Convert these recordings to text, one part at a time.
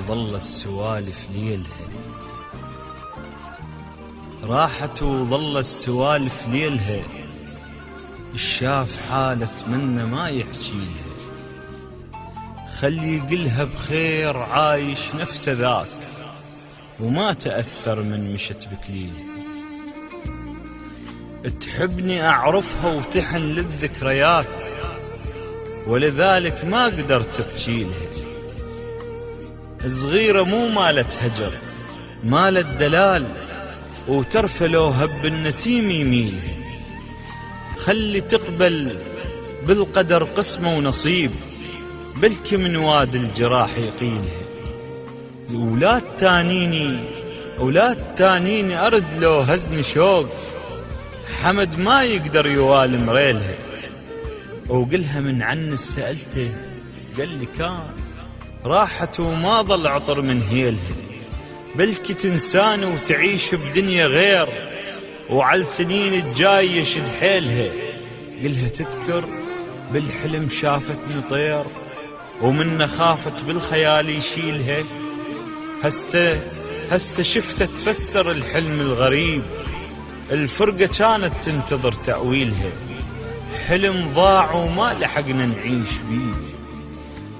وظل السوالف ليلها، راحت وظل السوالف ليلها، الشاف حالة منه ما يحجيلها، خلي يقلها بخير عايش نفسه ذاك وما تأثر من مشت بكليلها. تحبني أعرفها وتحن للذكريات، ولذلك ما قدرت ابجيلها. صغيرة مو مالت هجر، مالت دلال، وترفلوها بالنسيم يميلها. خلي تقبل بالقدر قسمه ونصيب، بلكي من واد الجراح يقيلها. أولاد تانيني أرد لو هزني شوق، حمد ما يقدر يوالم ريلها. وقلها من عن سألته قال لي كان، راحت وما ظل عطر من هيلها. بلكي تنساني وتعيش بدنيا غير، وعلى السنين الجاية شد حيلها. قلها تذكر بالحلم شافتني طير، ومنه خافت بالخيال يشيلها. هسه شفته تفسر الحلم الغريب، الفرقة كانت تنتظر تأويلها. حلم ضاع وما لحقنا نعيش بيه،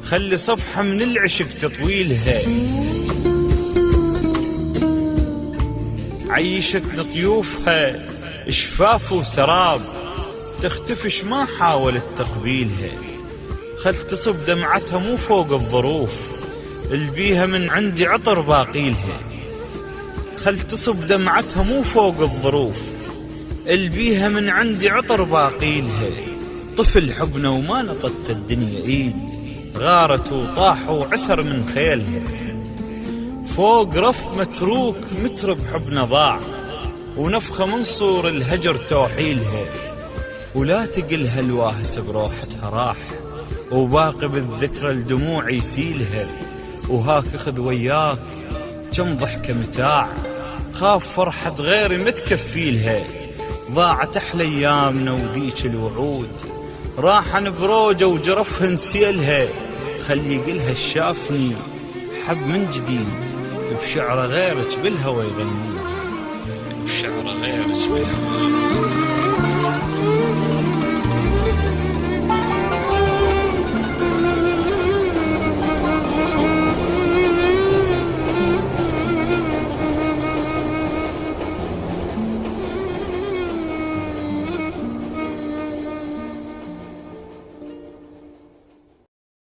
خلي صفحة من العشق تطويلها. عيشتنا طيوفها شفاف وسراب، تختفش ما حاولت تقبيلها. خل تصب دمعتها مو فوق الظروف، البيها من عندي عطر باقيلها. خل تصب دمعتها مو فوق الظروف، البيها من عندي عطر باقيلها. طفل حبنا وما نطت الدنيا ايد، غارت وطاح وعثر من خيلها. فوق رف متروك متر بحبنا ضاع، ونفخة من صور الهجر توحيلها. ولا تقلها الواهس بروحتها راح، وباقي بالذكرى الدموع يسيلها. وهاك اخذ وياك كم ضحكة متاع، خاف فرحة غيري متكفيلها. ضاعت احلى ايامنا وديك الوعود، راحن بروجة وجرفها نسيلها. خلي يقلها الشافني حب من جديد، بشعر غيرك بالهوى يغنيها، بشعر غيرك بالهوى.